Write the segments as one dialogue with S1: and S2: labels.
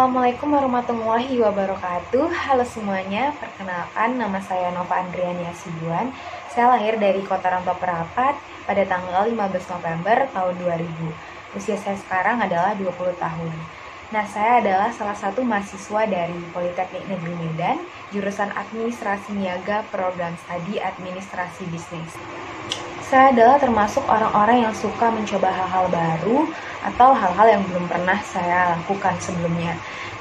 S1: Assalamualaikum warahmatullahi wabarakatuh. Halo semuanya, perkenalkan nama saya Nova Andriani Hasibuan. Saya lahir dari Kota Rantau Perapat pada tanggal 15 November tahun 2000. Usia saya sekarang adalah 20 tahun. Nah, saya adalah salah satu mahasiswa dari Politeknik Negeri Medan, jurusan Administrasi Niaga, Program Studi Administrasi Bisnis. Saya adalah termasuk orang-orang yang suka mencoba hal-hal baru atau hal-hal yang belum pernah saya lakukan sebelumnya.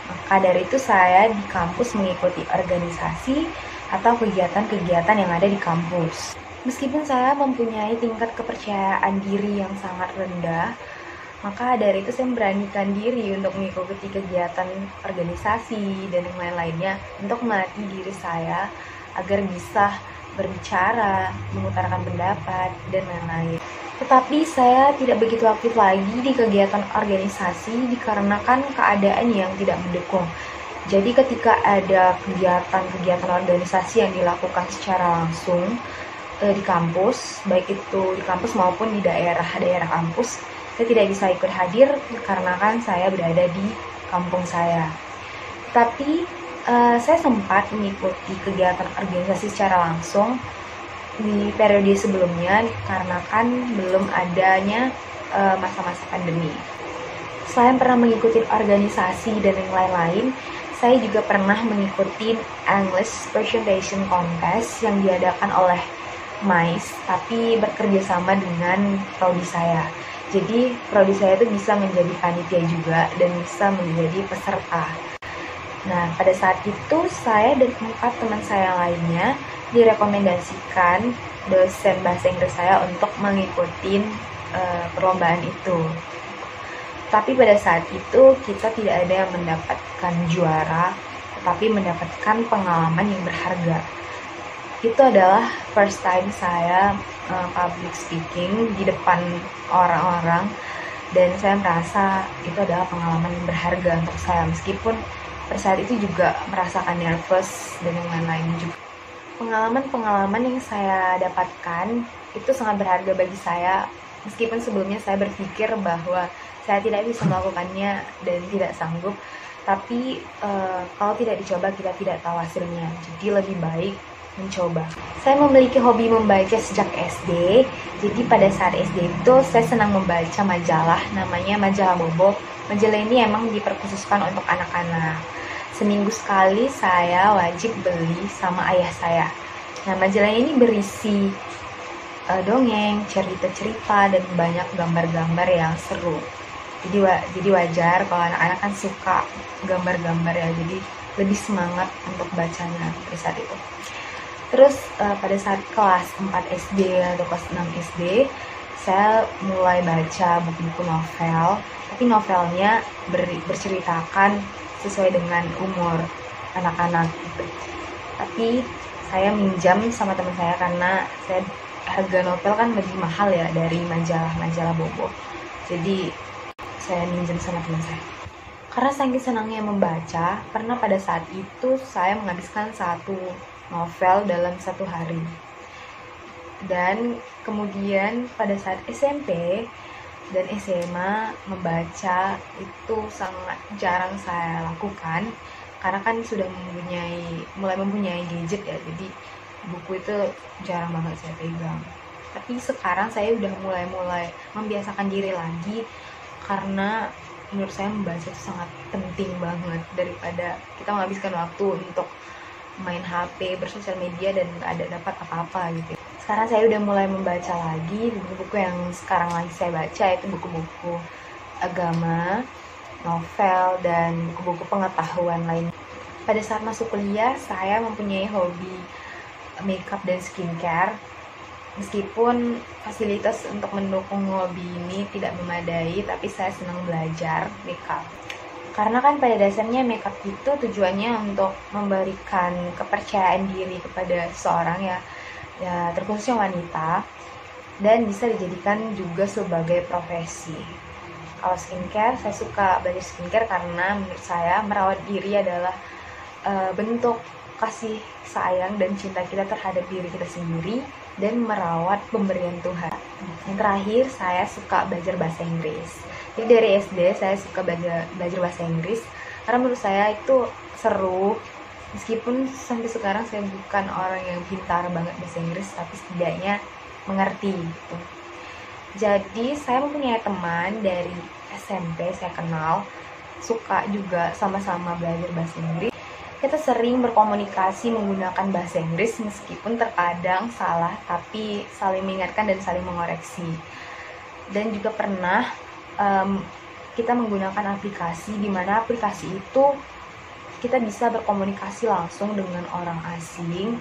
S1: Maka dari itu saya di kampus mengikuti organisasi atau kegiatan-kegiatan yang ada di kampus. Meskipun saya mempunyai tingkat kepercayaan diri yang sangat rendah, maka dari itu saya memberanikan diri untuk mengikuti kegiatan organisasi dan yang lain-lainnya untuk melatih diri saya agar bisa berbicara, mengutarakan pendapat, dan lain-lain. Tetapi saya tidak begitu aktif lagi di kegiatan organisasi dikarenakan keadaan yang tidak mendukung. Jadi ketika ada kegiatan-kegiatan organisasi yang dilakukan secara langsung di kampus, baik itu di kampus maupun di daerah-daerah kampus, saya tidak bisa ikut hadir dikarenakan saya berada di kampung saya. Tetapi saya sempat mengikuti kegiatan organisasi secara langsung di periode sebelumnya karena kan belum adanya masa-masa pandemi. Selain pernah mengikuti organisasi dan yang lain-lain, saya juga pernah mengikuti English Presentation Contest yang diadakan oleh MICE, tapi bekerja sama dengan prodi saya. Jadi prodi saya itu bisa menjadi panitia juga dan bisa menjadi peserta. Nah, pada saat itu saya dan 4 teman saya lainnya direkomendasikan dosen bahasa Inggris saya untuk mengikuti perlombaan itu. Tapi pada saat itu kita tidak ada yang mendapatkan juara, tetapi mendapatkan pengalaman yang berharga. Itu adalah first time saya public speaking di depan orang-orang, dan saya merasa itu adalah pengalaman yang berharga untuk saya, meskipun pada saat itu juga merasakan nervous dan yang lain-lain juga. Pengalaman-pengalaman yang saya dapatkan itu sangat berharga bagi saya, meskipun sebelumnya saya berpikir bahwa saya tidak bisa melakukannya dan tidak sanggup. Tapi kalau tidak dicoba kita tidak tahu hasilnya, jadi lebih baik mencoba. Saya memiliki hobi membaca sejak SD. Jadi pada saat SD itu saya senang membaca majalah, namanya majalah Bobo. Majalah ini emang diperkhususkan untuk anak-anak. Seminggu sekali saya wajib beli sama ayah saya. Nah, majalah ini berisi dongeng, cerita-cerita, dan banyak gambar-gambar yang seru. Jadi wajar kalau anak-anak kan suka gambar-gambar ya, jadi lebih semangat untuk bacanya pada saat itu. Terus pada saat kelas 4 SD atau kelas 6 SD, saya mulai baca buku-buku novel, tapi novelnya berceritakan sesuai dengan umur anak-anak gitu. Tapi saya minjam sama teman saya karena harga novel kan lebih mahal ya dari majalah Bobo. Jadi saya minjam sama teman saya. Karena saking senangnya membaca, karena pada saat itu saya menghabiskan 1 novel dalam 1 hari. Dan kemudian pada saat SMP dan SMA membaca itu sangat jarang saya lakukan karena kan sudah mulai mempunyai gadget ya, jadi buku itu jarang banget saya pegang. Tapi sekarang saya udah mulai membiasakan diri lagi karena menurut saya membaca itu sangat penting banget daripada kita menghabiskan waktu untuk main HP, bersosial media dan nggak ada dapat apa-apa gitu. Sekarang saya udah mulai membaca lagi. Buku-buku yang sekarang lagi saya baca itu buku-buku agama, novel, dan buku-buku pengetahuan lain. Pada saat masuk kuliah, saya mempunyai hobi makeup dan skincare. Meskipun fasilitas untuk mendukung hobi ini tidak memadai, tapi saya senang belajar makeup. Karena kan pada dasarnya makeup itu tujuannya untuk memberikan kepercayaan diri kepada seseorang ya terkhususnya wanita, dan bisa dijadikan juga sebagai profesi. Kalau skincare, saya suka belajar skincare karena menurut saya merawat diri adalah bentuk kasih sayang dan cinta kita terhadap diri kita sendiri dan merawat pemberian Tuhan. Yang terakhir, saya suka belajar bahasa Inggris. Jadi dari SD saya suka belajar bahasa Inggris karena menurut saya itu seru. Meskipun sampai sekarang saya bukan orang yang pintar banget bahasa Inggris, tapi setidaknya mengerti gitu. Jadi saya mempunyai teman dari SMP, saya kenal, suka juga sama-sama belajar bahasa Inggris. Kita sering berkomunikasi menggunakan bahasa Inggris meskipun terkadang salah, tapi saling mengingatkan dan saling mengoreksi. Dan juga pernah kita menggunakan aplikasi, di mana aplikasi itu kita bisa berkomunikasi langsung dengan orang asing.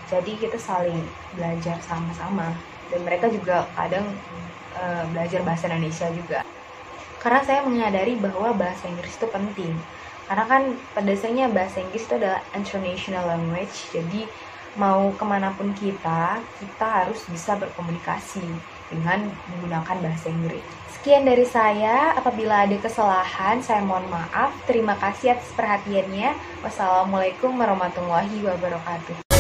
S1: Jadi kita saling belajar sama-sama, dan mereka juga kadang belajar bahasa Indonesia juga. Karena saya menyadari bahwa bahasa Inggris itu penting. Karena kan pada dasarnya bahasa Inggris itu adalah international language. Jadi mau kemanapun kita harus bisa berkomunikasi dengan menggunakan bahasa Inggris. Sekian dari saya. Apabila ada kesalahan, saya mohon maaf. Terima kasih atas perhatiannya. Wassalamualaikum warahmatullahi wabarakatuh.